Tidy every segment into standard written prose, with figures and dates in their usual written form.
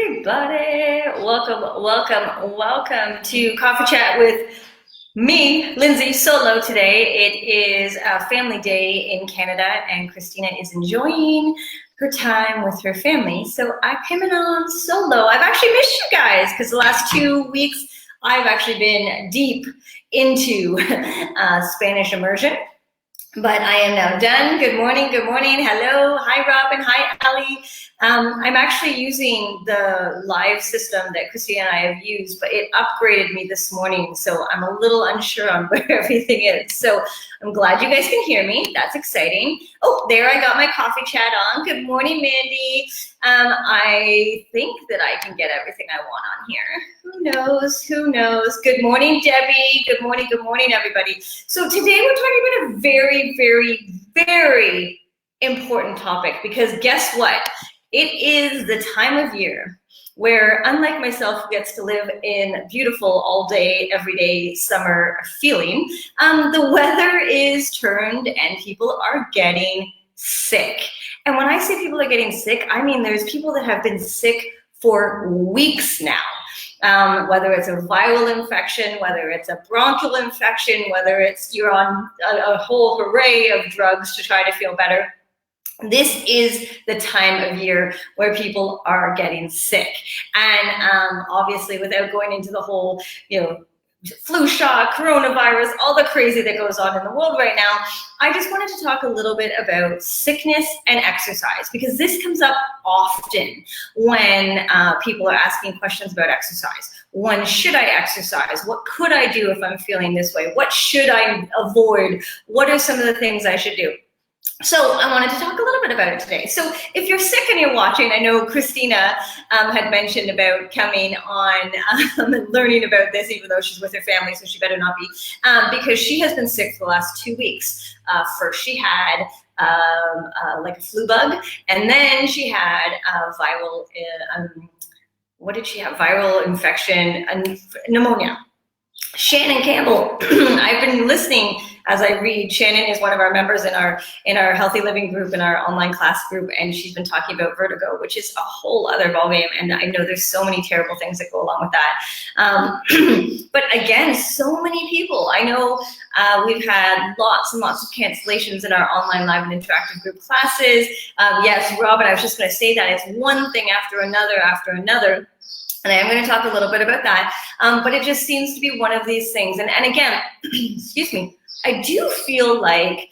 Everybody, welcome to Coffee Chat with me, Lindsay, solo today. It is a family day in Canada, and Christina is enjoying her time with her family. So I came in on solo. I've actually missed you guys because the last 2 weeks I've actually been deep into Spanish immersion. But I am now done. Good morning, hello, hi Robin, hi Ali. I'm actually using the live system that Christina and I have used, but it upgraded me this morning, so I'm a little unsure on where everything is. So I'm glad you guys can hear me. That's exciting. Oh, there I got my coffee chat on. Good morning, Mandy. I think that I can get everything I want on here. Who knows? Who knows? Good morning, Debbie. Good morning, everybody. So today we're talking about a very, very, very important topic, because guess what? It is the time of year where, unlike myself, who gets to live in beautiful all day, everyday summer feeling, the weather is turned and people are getting sick. And when I say people are getting sick, I mean there's people that have been sick for weeks now. Whether it's a viral infection, whether it's a bronchial infection, whether it's you're on a whole array of drugs to try to feel better. This is the time of year where people are getting sick. And obviously, without going into the whole, flu shot, coronavirus, all the crazy that goes on in the world right now, I just wanted to talk a little bit about sickness and exercise, because this comes up often when people are asking questions about exercise. When should I exercise? What could I do if I'm feeling this way? What should I avoid? What are some of the things I should do? So I wanted to talk a little bit about it today. So if you're sick and you're watching, I know Christina had mentioned about coming on and learning about this, even though she's with her family, so she better not be, because she has been sick for the last 2 weeks. First she had like a flu bug, and then she had viral, what did she have? Viral infection and pneumonia. Shannon Campbell, I've been listening as I read. Shannon is one of our members in our Healthy Living group, in our online class group, and she's been talking about vertigo, which is a whole other ballgame, and I know there's so many terrible things that go along with that. But again, so many people. I know we've had lots and lots of cancellations in our online live and interactive group classes. Yes, Robin, I was just going to say that it's one thing after another. And I am going to talk a little bit about that, but it just seems to be one of these things. And again, excuse me, I do feel like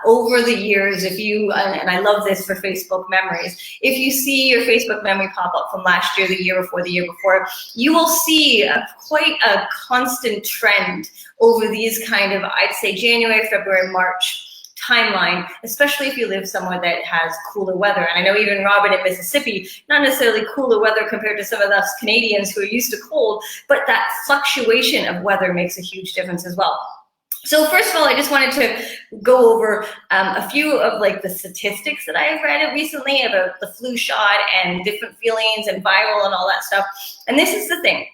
over the years, if you, and I love this for Facebook memories, if you see your Facebook memory pop up from last year, the year before, you will see quite a constant trend over these kind of, I'd say, January, February, March timeline, especially if you live somewhere that has cooler weather. And I know even Robin in Mississippi, not necessarily cooler weather compared to some of us Canadians who are used to cold, but that fluctuation of weather makes a huge difference as well. So first of all, I just wanted to go over a few of like the statistics that I have read recently about the flu shot and different feelings and viral and all that stuff. And this is the thing.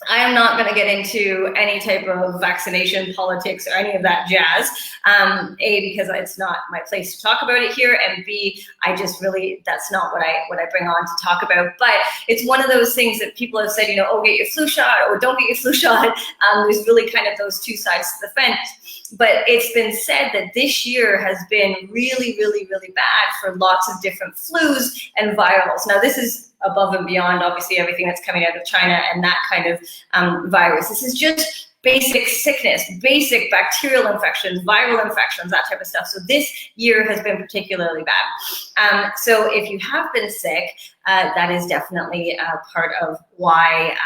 I am not going to get into any type of vaccination politics or any of that jazz. A, because it's not my place to talk about it here, and B, I just really, that's not what I bring on to talk about. But it's one of those things that people have said, oh, get your flu shot or don't get your flu shot. There's really kind of those two sides to the fence. But it's been said that this year has been really, really, really bad for lots of different flus and virals. Now, this is above and beyond, obviously, everything that's coming out of China and that kind of virus. This is just basic sickness, basic bacterial infections, viral infections, that type of stuff. So this year has been particularly bad. So if you have been sick, that is definitely part of why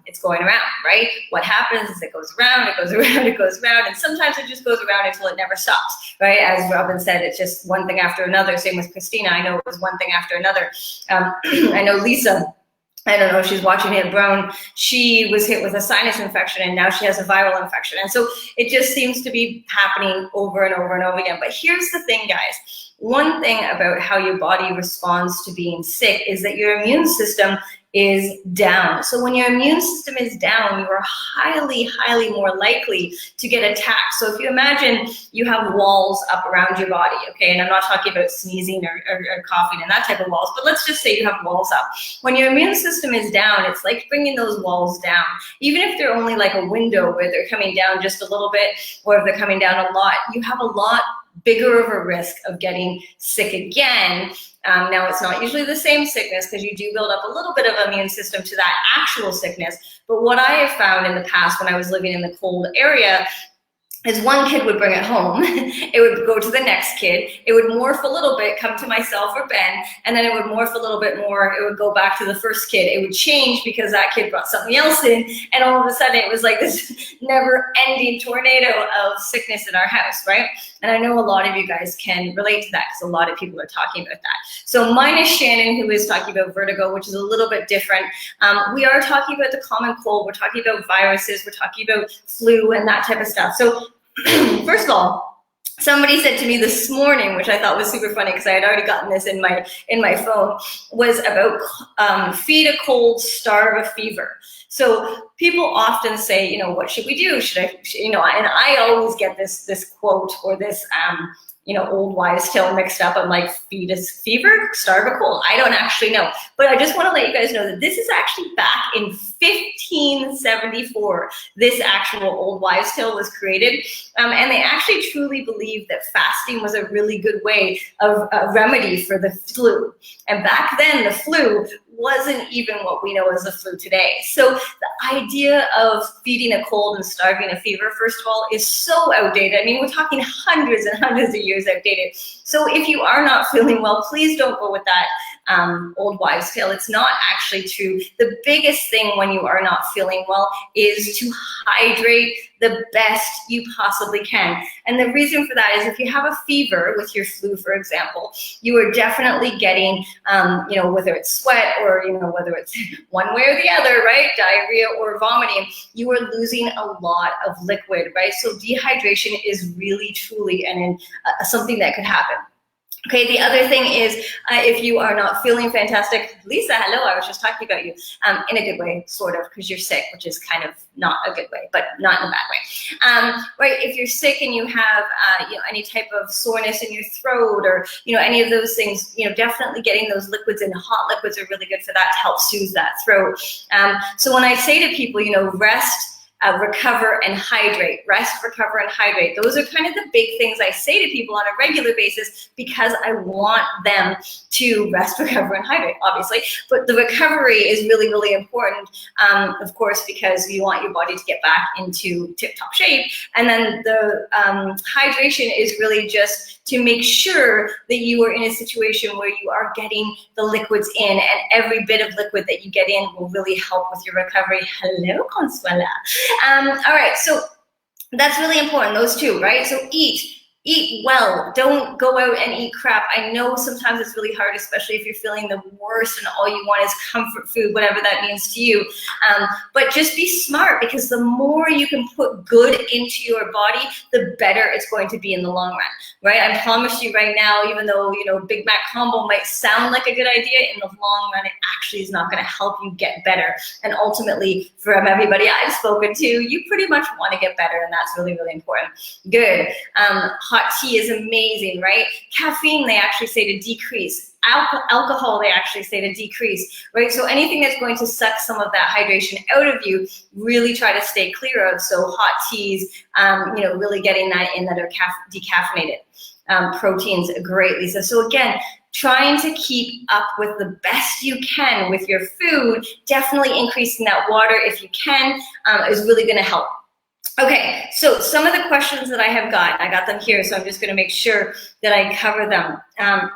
it's going around, right? What happens is it goes around, and sometimes it just goes around until it never stops, right? As Robin said, it's just one thing after another. Same with Christina. I know it was one thing after another. I know Lisa, I don't know if she's watching it, Brown, she was hit with a sinus infection and now she has a viral infection. And so it just seems to be happening over and over and over again. But here's the thing, guys. One thing about how your body responds to being sick is that your immune system is down. So when your immune system is down, you are highly, highly more likely to get attacked. So if you imagine you have walls up around your body, okay, and I'm not talking about sneezing or coughing and that type of walls, but let's just say you have walls up. When your immune system is down, it's like bringing those walls down. Even if they're only like a window where they're coming down just a little bit, or if they're coming down a lot, you have a lot bigger of a risk of getting sick again. Now, it's not usually the same sickness because you do build up a little bit of immune system to that actual sickness. But what I have found in the past when I was living in the cold area is one kid would bring it home, it would go to the next kid, it would morph a little bit, come to myself or Ben, and then it would morph a little bit more, it would go back to the first kid. It would change because that kid brought something else in, and all of a sudden it was like this never-ending tornado of sickness in our house, right? And I know a lot of you guys can relate to that because a lot of people are talking about that. So mine is Shannon, who is talking about vertigo, which is a little bit different. We are talking about the common cold, we're talking about viruses, we're talking about flu and that type of stuff. So first of all, somebody said to me this morning, which I thought was super funny because I had already gotten this in my phone, was about feed a cold, starve a fever. So people often say, you know, what should we do? Should I, you know, and I always get this quote or this you know, old wives' tale mixed up. I'm like, feed a fever, starve a cold. I don't actually know. But I just want to let you guys know that this is actually back in 1574. This actual old wives' tale was created. And they actually truly believed that fasting was a really good way of remedy for the flu. And back then, the flu wasn't even what we know as the flu today. So the idea of feeding a cold and starving a fever, first of all, is so outdated. I mean, we're talking hundreds and hundreds of years outdated. So if you are not feeling well, please don't go with that old wives' tale. It's not actually true. The biggest thing when you are not feeling well is to hydrate the best you possibly can. And the reason for that is if you have a fever with your flu, for example, you are definitely getting, you know, whether it's sweat or, you know, whether it's one way or the other, right? Diarrhea or vomiting, you are losing a lot of liquid, right? So dehydration is really, truly something that could happen. Okay, the other thing is if you are not feeling fantastic, Lisa, hello, I was just talking about you, in a good way, sort of, because you're sick, which is kind of not a good way, but not in a bad way. Right, if you're sick and you have you know, any type of soreness in your throat or, you know, any of those things, you know, definitely getting those liquids in. Hot liquids are really good for that to help soothe that throat. So when I say to people, you know, rest, recover and hydrate. Rest, recover, and hydrate. Those are kind of the big things I say to people on a regular basis because I want them to rest, recover, and hydrate, obviously. But the recovery is really, really important, of course, because you want your body to get back into tip-top shape. And then the hydration is really just to make sure that you are in a situation where you are getting the liquids in, and every bit of liquid that you get in will really help with your recovery. Hello, Consuela. All right, so that's really important, those two, right? So eat well. Don't go out and eat crap. I know sometimes it's really hard, especially if you're feeling the worst and all you want is comfort food, whatever that means to you. But just be smart, because the more you can put good into your body, the better it's going to be in the long run, right? I promise you right now, even though, you know, Big Mac combo might sound like a good idea, in the long run, it actually is not going to help you get better. And ultimately, from everybody I've spoken to, you pretty much want to get better, and that's really, really important. Good. Hot tea is amazing, right? Caffeine, they actually say to decrease. Alcohol, they actually say to decrease, right? So anything that's going to suck some of that hydration out of you, really try to stay clear of. So hot teas, you know, really getting that in that are decaffeinated. Proteins, great, Lisa. So again, trying to keep up with the best you can with your food, definitely increasing that water if you can, is really going to help. Okay, so some of the questions that I have got, I got them here, so I'm just going to make sure that I cover them.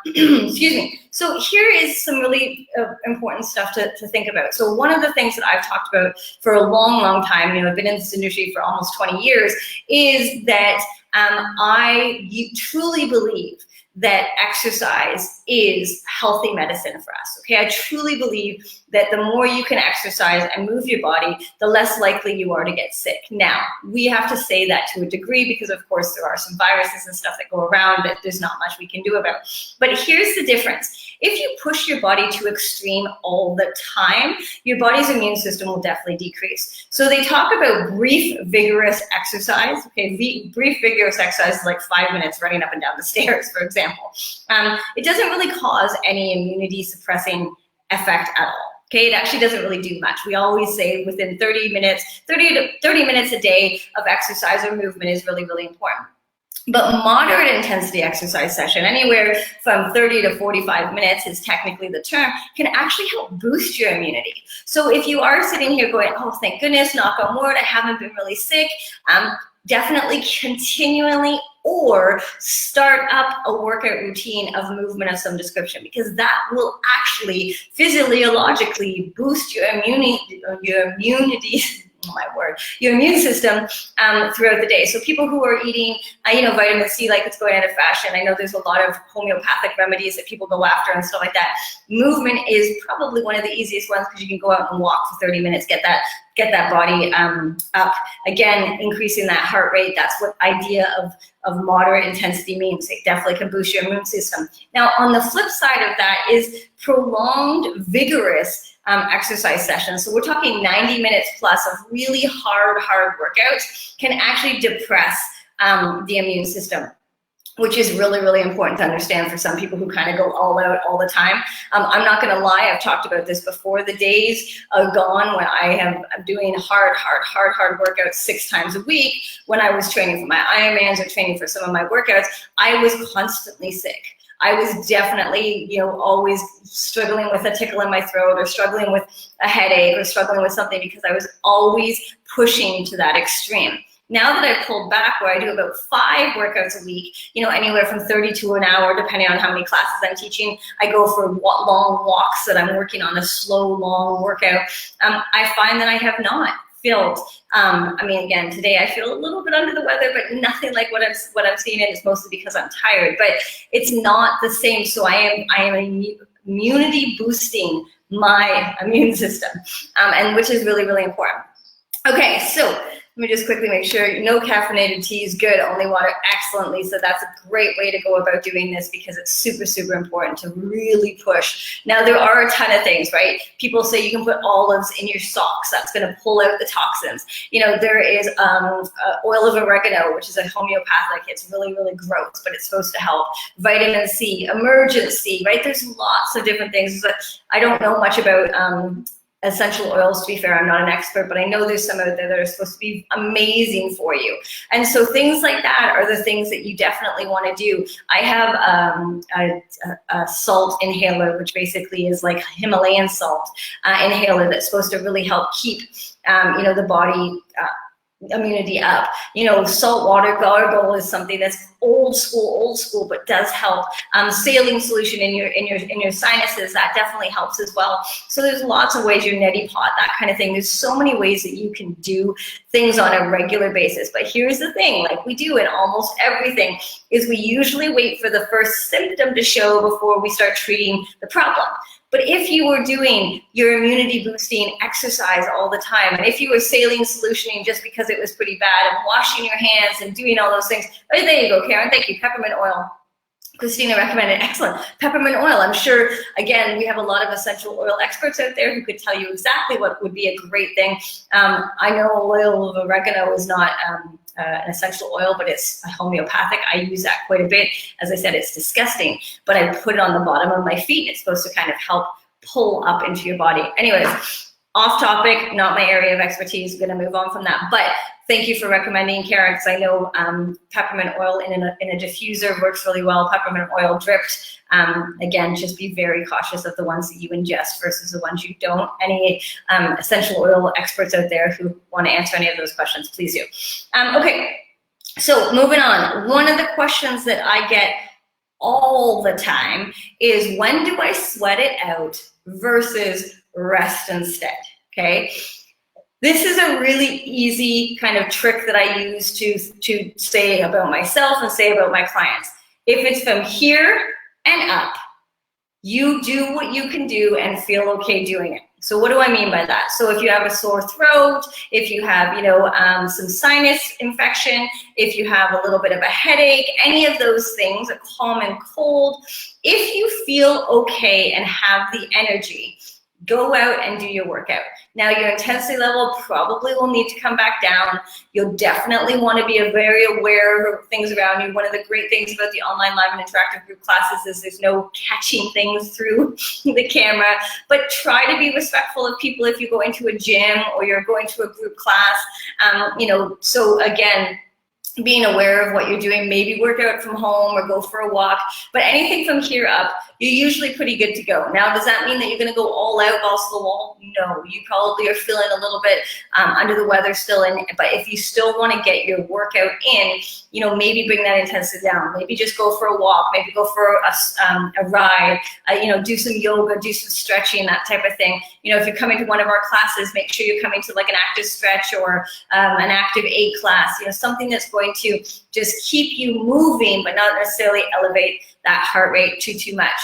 Excuse me. So here is some really important stuff to think about. So one of the things that I've talked about for a long, long time, you know, I've been in this industry for almost 20 years, is that I truly believe that exercise is healthy medicine for us, okay? I truly believe that the more you can exercise and move your body, the less likely you are to get sick. Now, we have to say that to a degree because, of course, there are some viruses and stuff that go around that there's not much we can do about. But here's the difference. If you push your body to extreme all the time, your body's immune system will definitely decrease. So they talk about brief, vigorous exercise. Okay, brief, vigorous exercise is like 5 minutes running up and down the stairs, for example. It doesn't really cause any immunity suppressing effect at all. Okay, it actually doesn't really do much. We always say within 30 minutes a day of exercise or movement is really, really important. But moderate intensity exercise session, anywhere from 30 to 45 minutes is technically the term, can actually help boost your immunity. So if you are sitting here going, oh, thank goodness, knock on wood, I haven't been really sick, definitely continually or start up a workout routine of movement of some description, because that will actually physiologically boost your immunity, your immune system throughout the day. So people who are eating, vitamin C like it's going out of fashion. I know there's a lot of homeopathic remedies that people go after and stuff like that. Movement is probably one of the easiest ones because you can go out and walk for 30 minutes, get that body up. Again, increasing that heart rate. That's what idea of moderate intensity means. It definitely can boost your immune system. Now, on the flip side of that is prolonged, vigorous exercise sessions. So we're talking 90 minutes plus of really hard workouts can actually depress the immune system, which is really, really important to understand for some people who kind of go all out all the time. I'm not gonna lie, I've talked about this before. The days are gone when I'm doing hard workouts 6 times a week. When I was training for my Ironmans or training for some of my workouts, I was constantly sick. I was definitely, always struggling with a tickle in my throat or struggling with a headache or struggling with something because I was always pushing to that extreme. Now that I've pulled back, where I do about 5 workouts a week, anywhere from 30 to an hour, depending on how many classes I'm teaching, I go for long walks that I'm working on a slow, long workout. I find that I have not felt, again, today I feel a little bit under the weather, but nothing like what I'm seeing, and it's mostly because I'm tired, but it's not the same. So I am immunity boosting my immune system, and which is really, really important. Okay, so let me just quickly make sure, no caffeinated tea is good, only water, excellent, Lisa. That's a great way to go about doing this because it's super, super important to really push. Now, there are a ton of things, right? People say you can put olives in your socks. That's gonna pull out the toxins. There is oil of oregano, which is a homeopathic. It's really, really gross, but it's supposed to help. Vitamin C, emergency, right? There's lots of different things. I don't know much about essential oils, to be fair. I'm not an expert, but I know there's some out there that are supposed to be amazing for you. And so things like that are the things that you definitely want to do. I have a salt inhaler, which basically is like Himalayan salt inhaler that's supposed to really help keep the body immunity up. Salt water gargle is something that's old school, but does help. Saline solution in your sinuses, that definitely helps as well. So there's lots of ways, your neti pot, that kind of thing. There's so many ways that you can do things on a regular basis. But here's the thing, like we do in almost everything, is we usually wait for the first symptom to show before we start treating the problem. But if you were doing your immunity boosting exercise all the time, and if you were saline solutioning just because it was pretty bad, and washing your hands and doing all those things, oh, there you go, Karen, thank you, peppermint oil. Christina recommended, excellent, peppermint oil. I'm sure, again, we have a lot of essential oil experts out there who could tell you exactly what would be a great thing. I know oil of oregano is not an essential oil, but it's homeopathic. I use that quite a bit. As I said, it's disgusting, but I put it on the bottom of my feet. It's supposed to kind of help pull up into your body. Anyways, off topic, not my area of expertise. I'm gonna move on from that, but thank you for recommending, Karen, because I know peppermint oil in a diffuser works really well. Peppermint oil dripped. Again, just be very cautious of the ones that you ingest versus the ones you don't. Any essential oil experts out there who want to answer any of those questions, please do. Okay, so moving on. One of the questions that I get all the time is, when do I sweat it out versus rest instead? Okay. This is a really easy kind of trick that I use to say about myself and say about my clients. If it's from here and up, You do what you can do and feel okay doing it. So what do I mean by that? So if you have a sore throat, if you have, some sinus infection, if you have a little bit of a headache, any of those things, a common cold, if you feel okay and have the energy, go out and do your workout. Now your intensity level probably will need to come back down. You'll definitely want to be very aware of things around you. One of the great things about the online live and interactive group classes is there's no catching things through the camera, but try to be respectful of people if you go into a gym or you're going to a group class. So again, being aware of what you're doing, maybe work out from home or go for a walk, but anything from here up, you're usually pretty good to go. Now, does that mean that you're gonna go all out, balls to the wall? No, you probably are feeling a little bit under the weather still, but if you still wanna get your workout in, maybe bring that intensity down. Maybe just go for a walk, maybe go for a ride, do some yoga, do some stretching, that type of thing. If you're coming to one of our classes, make sure you're coming to like an active stretch or an active 8 class, something that's going to just keep you moving, but not necessarily elevate that heart rate too much.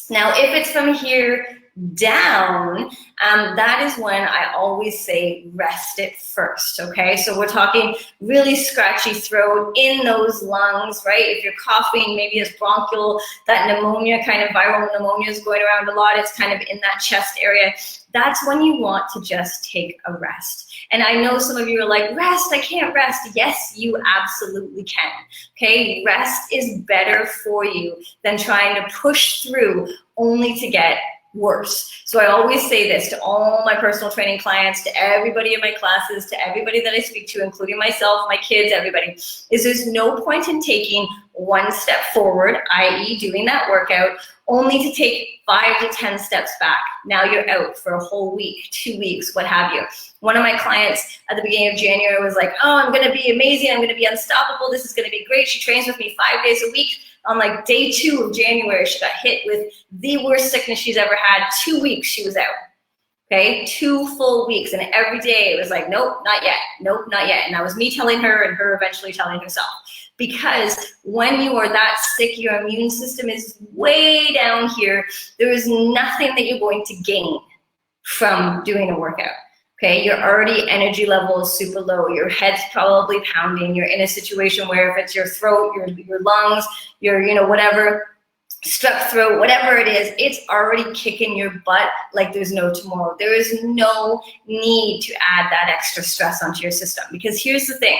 Now, if it's from here down, that is when I always say rest it first, okay? So we're talking really scratchy throat in those lungs, right? If you're coughing, maybe it's bronchial, that pneumonia, kind of viral pneumonia is going around a lot, it's kind of in that chest area. That's when you want to just take a rest. And I know some of you are like, rest, I can't rest. Yes, you absolutely can, okay? Rest is better for you than trying to push through only to get worse. So I always say this to all my personal training clients, to everybody in my classes, to everybody that I speak to, including myself, my kids, everybody, is there's no point in taking one step forward, i.e. doing that workout, only to take 5 to 10 steps back. Now you're out for a whole week, 2 weeks, what have you. One of my clients at the beginning of January was like, oh, I'm gonna be amazing, I'm gonna be unstoppable, this is gonna be great. She trains with me 5 days a week. On like day 2 of January, she got hit with the worst sickness she's ever had. 2 weeks she was out, okay? 2 full weeks, and every day it was like, nope, not yet, nope, not yet. And that was me telling her and her eventually telling herself. Because when you are that sick, your immune system is way down here. There is nothing that you're going to gain from doing a workout. Okay, your already energy level is super low. Your head's probably pounding. You're in a situation where if it's your throat, your lungs, your whatever, strep throat, whatever it is, it's already kicking your butt like there's no tomorrow. There is no need to add that extra stress onto your system, because here's the thing.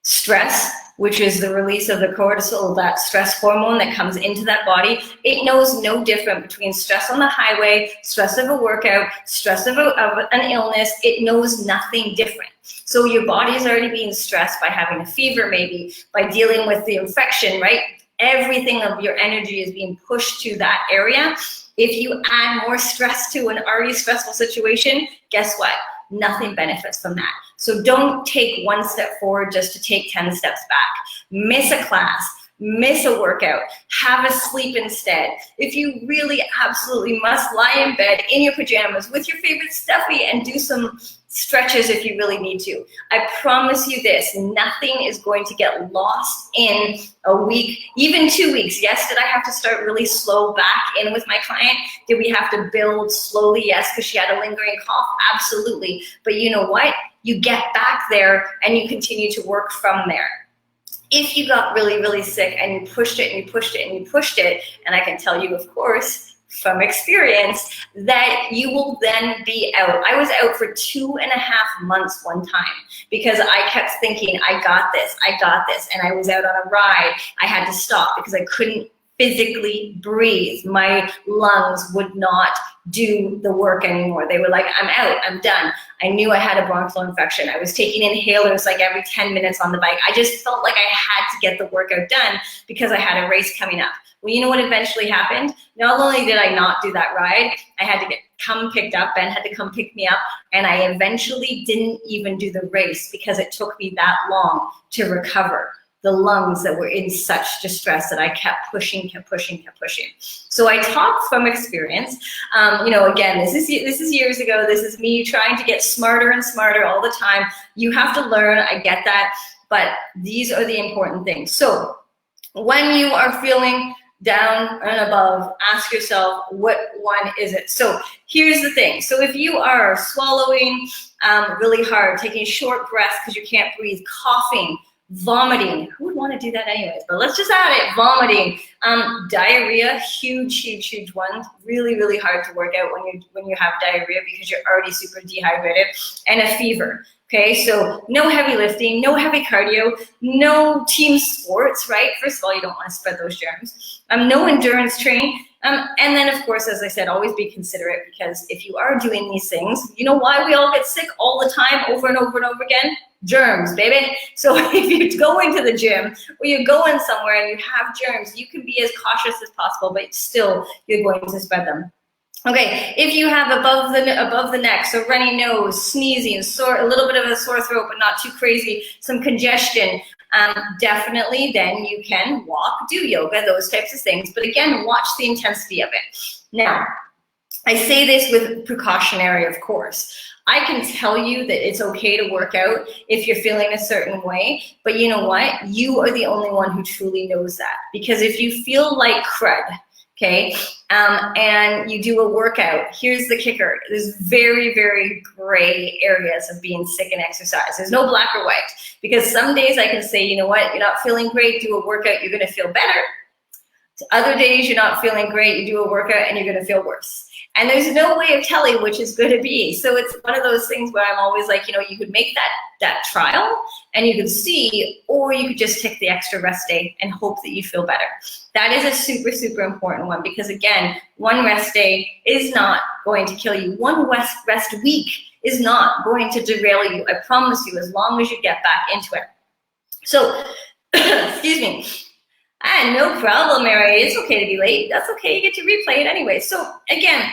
Stress, which is the release of the cortisol, that stress hormone that comes into that body, it knows no different between stress on the highway, stress of a workout, stress of an illness. It knows nothing different. So your body is already being stressed by having a fever, maybe by dealing with the infection, right? Everything of your energy is being pushed to that area. If you add more stress to an already stressful situation, guess what? Nothing benefits from that. So don't take one step forward just to take 10 steps back. Miss a class, miss a workout, have a sleep instead. If you really absolutely must, lie in bed in your pajamas with your favorite stuffy and do some stretches if you really need to. I promise you this, nothing is going to get lost in a week, even 2 weeks. Yes, did I have to start really slow back in with my client? Did we have to build slowly? Yes, because she had a lingering cough, absolutely. But you know what? You get back there and you continue to work from there. If you got really, really sick and you pushed it and you pushed it and you pushed it, and I can tell you, of course, from experience, that you will then be out. I was out for 2.5 months one time because I kept thinking, I got this, and I was out on a ride. I had to stop because I couldn't physically breathe. My lungs would not do the work anymore. They were like, I'm out, I'm done. I knew I had a bronchial infection. I was taking inhalers like every 10 minutes on the bike. I just felt like I had to get the workout done because I had a race coming up. Well, you know what eventually happened? Not only did I not do that ride, I had to come picked up. Ben had to come pick me up, and I eventually didn't even do the race because it took me that long to recover the lungs that were in such distress that I kept pushing. So I talk from experience. Again, this is years ago. This is me trying to get smarter and smarter all the time. You have to learn, I get that, but these are the important things. So when you are feeling down and above, ask yourself, what one is it? So here's the thing. So if you are swallowing really hard, taking short breaths because you can't breathe, coughing, vomiting, who would want to do that anyways? But let's just add it, vomiting, diarrhea, huge one, really hard to work out when you have diarrhea because you're already super dehydrated, and a fever. Okay, so no heavy lifting, no heavy cardio, no team sports, right? First of all, you don't want to spread those germs. No endurance training. And then, of course, as I said, always be considerate, because if you are doing these things, you know why we all get sick all the time, over and over and over again? Germs, baby. So if you go into the gym or you're going somewhere and you have germs, you can be as cautious as possible, but still you're going to spread them. Okay, if you have above the neck, so runny nose, sneezing, a little bit of a sore throat, but not too crazy, some congestion, definitely then you can walk, do yoga, those types of things. But again, watch the intensity of it. Now, I say this with precautionary, of course. I can tell you that it's okay to work out if you're feeling a certain way, but you know what? You are the only one who truly knows that. Because if you feel like crud, okay, and you do a workout, here's the kicker. There's very gray areas of being sick and exercise. There's no black or white, because some days I can say, you know what, you're not feeling great, do a workout, you're gonna feel better. Other days you're not feeling great, you do a workout and you're gonna feel worse. And there's no way of telling which is going to be. So it's one of those things where I'm always like, you know, you could make that trial and you could see, or you could just take the extra rest day and hope that you feel better. That is a super important one, because again, one rest day is not going to kill you. One rest week is not going to derail you. I promise you, as long as you get back into it. So, excuse me. No problem, Mary. It's okay to be late. That's okay. You get to replay it anyway. So again,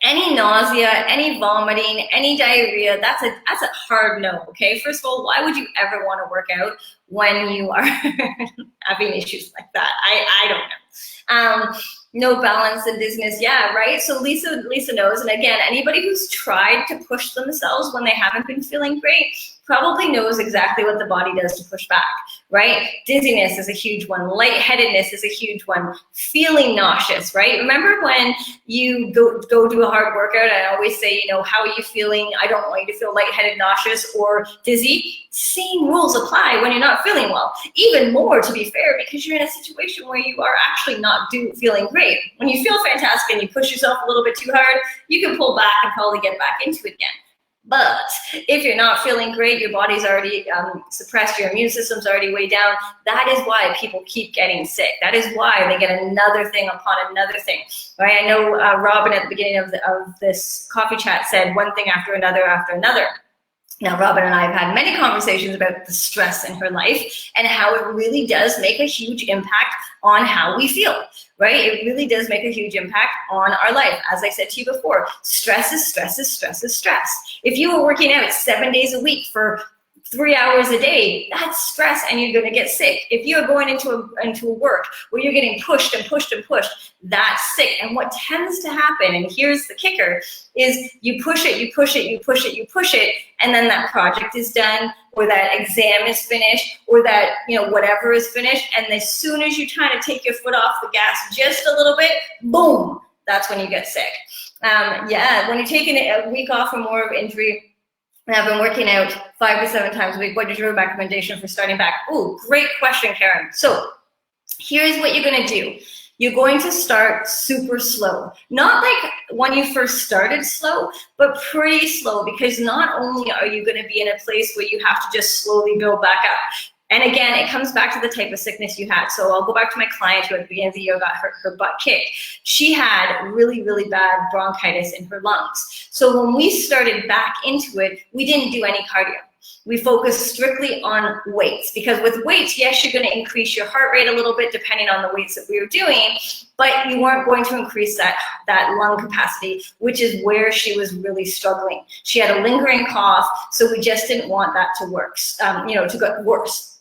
any nausea, any vomiting, any diarrhea, that's a hard no, okay? First of all, why would you ever want to work out when you are having issues like that? I don't know. No balance and dizziness, yeah, right? So Lisa knows, and again, anybody who's tried to push themselves when they haven't been feeling great probably knows exactly what the body does to push back, right? Dizziness is a huge one. Lightheadedness is a huge one. Feeling nauseous, right? Remember when you go do a hard workout, I always say, you know, how are you feeling? I don't want you to feel lightheaded, nauseous, or dizzy. Same rules apply when you're not feeling well. Even more, to be fair, because you're in a situation where you are actually not feeling great. When you feel fantastic and you push yourself a little bit too hard, you can pull back and probably get back into it again. But if you're not feeling great, your body's already suppressed, your immune system's already way down, that is why people keep getting sick. That is why they get another thing upon another thing, right? I know Robin at the beginning of this coffee chat said one thing after another after another. Now, Robin and I have had many conversations about the stress in her life and how it really does make a huge impact on how we feel, right? It really does make a huge impact on our life. As I said to you before, stress is stress is stress is stress. If you were working out 7 days a week for 3 hours a day, that's stress and you're going to get sick. If you're going into a work where you're getting pushed and pushed and pushed, that's sick. And what tends to happen, and here's the kicker, is you push it, you push it, you push it, you push it, and then that project is done, or that exam is finished, or that, you know, whatever is finished, and as soon as you try to take your foot off the gas just a little bit, boom, that's when you get sick. Yeah, when you're taking a week off or more of injury, and I've been working out 5 to 7 times a week, what is your recommendation for starting back? Ooh, great question, Karen. So here's what you're gonna do. You're going to start super slow. Not like when you first started slow, but pretty slow, because not only are you gonna be in a place where you have to just slowly build back up. And again, it comes back to the type of sickness you had. So I'll go back to my client who at the beginning of the year got her butt kicked. She had really bad bronchitis in her lungs. So when we started back into it, we didn't do any cardio. We focused strictly on weights, because with weights, yes, you're going to increase your heart rate a little bit depending on the weights that we were doing, but you weren't going to increase that lung capacity, which is where she was really struggling. She had a lingering cough, so we just didn't want that to work, to get worse.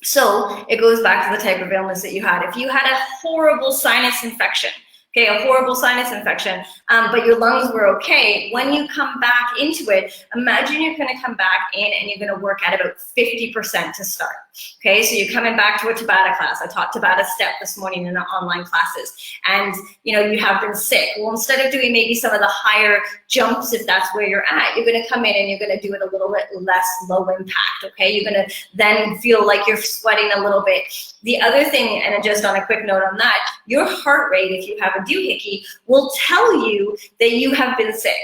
So it goes back to the type of illness that you had. If you had a horrible sinus infection, okay, a horrible sinus infection, but your lungs were okay. When you come back into it, imagine you're gonna come back in and you're gonna work at about 50% to start, okay? So you're coming back to a Tabata class. I taught Tabata step this morning in the online classes, and you know, you have been sick. Well, instead of doing maybe some of the higher jumps, if that's where you're at, you're gonna come in and you're gonna do it a little bit less low impact, okay? You're gonna then feel like you're sweating a little bit. The other thing, and just on a quick note on that, your heart rate, if you have a doohickey, will tell you that you have been sick.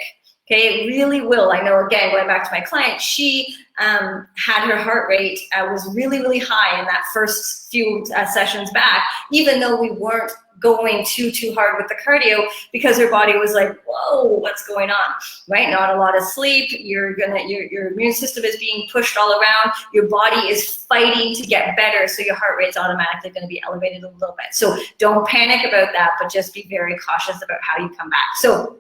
Okay, it really will. I know, again, going back to my client, she had her heart rate was really, really high in that first few sessions back, even though we weren't going too hard with the cardio, because her body was like, whoa, what's going on, right? Not a lot of sleep. Your immune system is being pushed all around. Your body is fighting to get better, so your heart rate's automatically going to be elevated a little bit. So don't panic about that, but just be very cautious about how you come back. So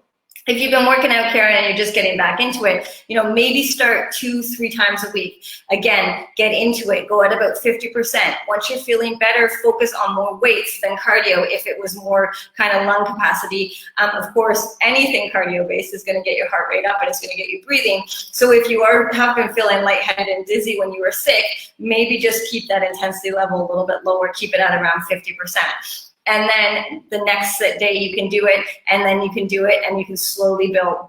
if you've been working out, Karen, and you're just getting back into it, you know, maybe start 2-3 times a week. Again, get into it. Go at about 50%. Once you're feeling better, focus on more weights than cardio if it was more kind of lung capacity. Of course, anything cardio-based is going to get your heart rate up and it's going to get you breathing. So if you have been feeling lightheaded and dizzy when you were sick, maybe just keep that intensity level a little bit lower. Keep it at around 50%. And then the next day you can do it, and then you can do it, and you can slowly build.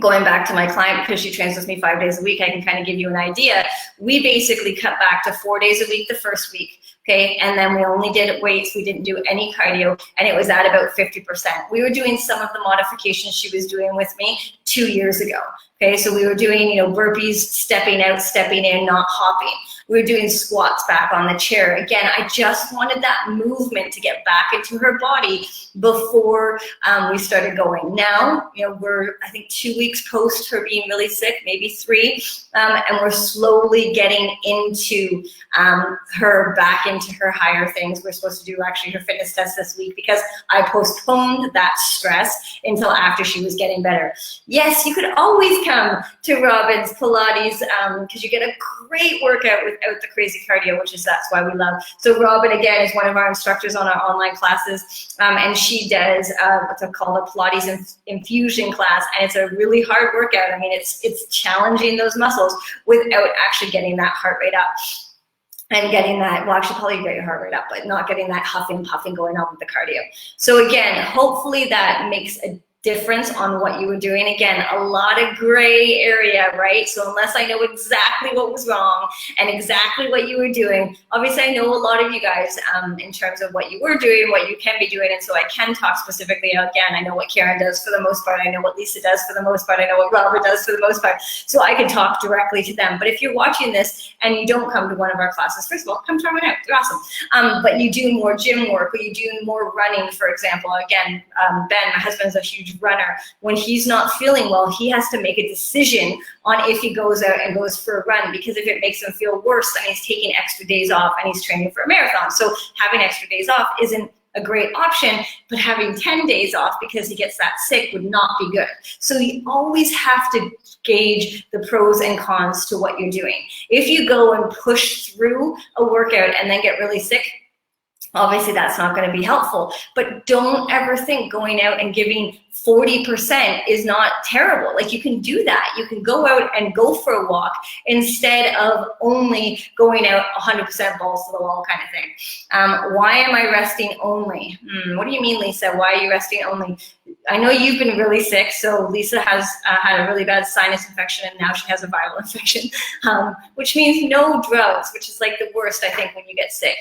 Going back to my client, because she trains with me 5 days a week, I can kind of give you an idea. We basically cut back to 4 days a week the first week, okay? And then we only did weights, we didn't do any cardio, and it was at about 50%. We were doing some of the modifications she was doing with me 2 years ago, okay? So we were doing, you know, burpees, stepping out, stepping in, not hopping. We were doing squats back on the chair. Again, I just wanted that movement to get back into her body before we started going. Now, you know, we're, I think, 2 weeks post her being really sick, maybe 3, and we're slowly getting into her back into her higher things. We're supposed to do actually her fitness test this week because I postponed that stress until after she was getting better. Yes, you could always come to Robin's Pilates because you get a great workout without the crazy cardio, that's why we love. So Robin, again, is one of our instructors on our online classes, and she does what's called a Pilates infusion class, and it's a really hard workout. I mean, it's challenging those muscles without actually getting that heart rate up. And getting that, well, actually probably get your heart rate up, but not getting that huffing, puffing going on with the cardio. So again, hopefully that makes a difference on what you were doing. Again, a lot of gray area, right? So unless I know exactly what was wrong and exactly what you were doing, obviously I know a lot of you guys in terms of what you were doing, what you can be doing, and so I can talk specifically. Again, I know what Karen does for the most part, I know what Lisa does for the most part, I know what Robert does for the most part, so I can talk directly to them. But if you're watching this and you don't come to one of our classes, first of all, come try one out, they're awesome. But you do more gym work, or you do more running, for example. Again, Ben, my husband, is a huge runner. When he's not feeling well, he has to make a decision on if he goes out and goes for a run, because if it makes him feel worse, then he's taking extra days off and he's training for a marathon. So having extra days off isn't a great option, but having 10 days off because he gets that sick would not be good. So you always have to gauge the pros and cons to what you're doing. If you go and push through a workout and then get really sick, obviously that's not going to be helpful. But don't ever think going out and giving 40% is not terrible. Like, you can do that. You can go out and go for a walk instead of only going out 100% balls to the wall kind of thing. Why am I resting only? What do you mean, Lisa? Why are you resting only? I know you've been really sick. So Lisa has had a really bad sinus infection, and now she has a viral infection, which means no drugs, which is like the worst, I think, when you get sick.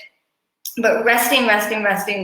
But resting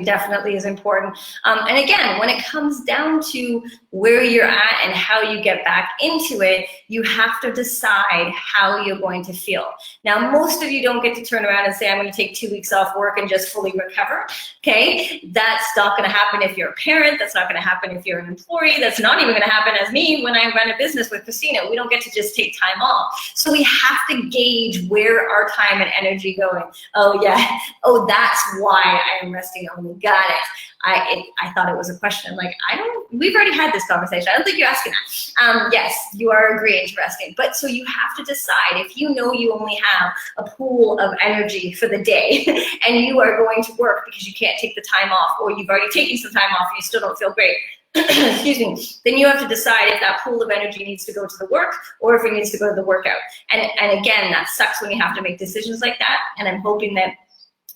definitely is important. And again, when it comes down to where you're at and how you get back into it, you have to decide how you're going to feel. Now, most of you don't get to turn around and say, I'm going to take 2 weeks off work and just fully recover, okay? That's not going to happen if you're a parent. That's not going to happen if you're an employee. That's not even going to happen as me when I run a business with Christina. We don't get to just take time off. So we have to gauge where our time and energy going. Oh, yeah. Oh, that that's why I am resting only. Got it. I thought it was a question. Like, we've already had this conversation. I don't think you're asking that. Yes, you are agreeing to resting. But so you have to decide, if you know you only have a pool of energy for the day and you are going to work because you can't take the time off, or you've already taken some time off and you still don't feel great, excuse me, then you have to decide if that pool of energy needs to go to the work or if it needs to go to the workout. And again, that sucks when you have to make decisions like that. And I'm hoping that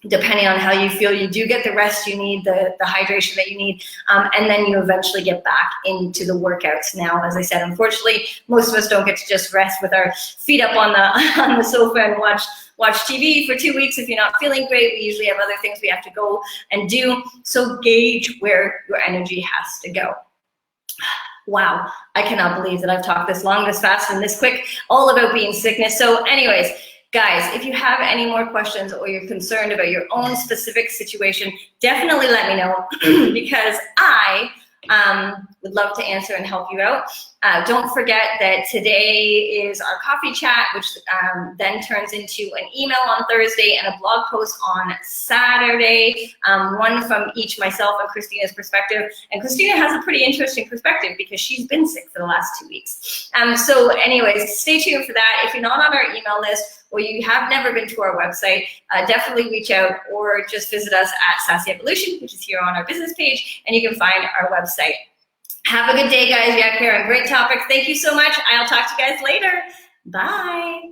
depending on how you feel, you do get the rest you need, the hydration that you need, and then you eventually get back into the workouts. Now, as I said, unfortunately, most of us don't get to just rest with our feet up on the sofa and watch TV for 2 weeks if you're not feeling great. We usually have other things we have to go and do. So gauge where your energy has to go. Wow, I cannot believe that I've talked this long, this fast, and this quick, all about being sickness. So anyways, guys, if you have any more questions or you're concerned about your own specific situation, definitely let me know because I would love to answer and help you out. Don't forget that today is our coffee chat, which then turns into an email on Thursday and a blog post on Saturday, one from each myself and Christina's perspective. And Christina has a pretty interesting perspective because she's been sick for the last 2 weeks. So anyways, stay tuned for that. If you're not on our email list or you have never been to our website, definitely reach out or just visit us at Sassy Evolution, which is here on our business page, and you can find our website. Have a good day, guys. Yak here on great topics. Thank you so much. I'll talk to you guys later. Bye.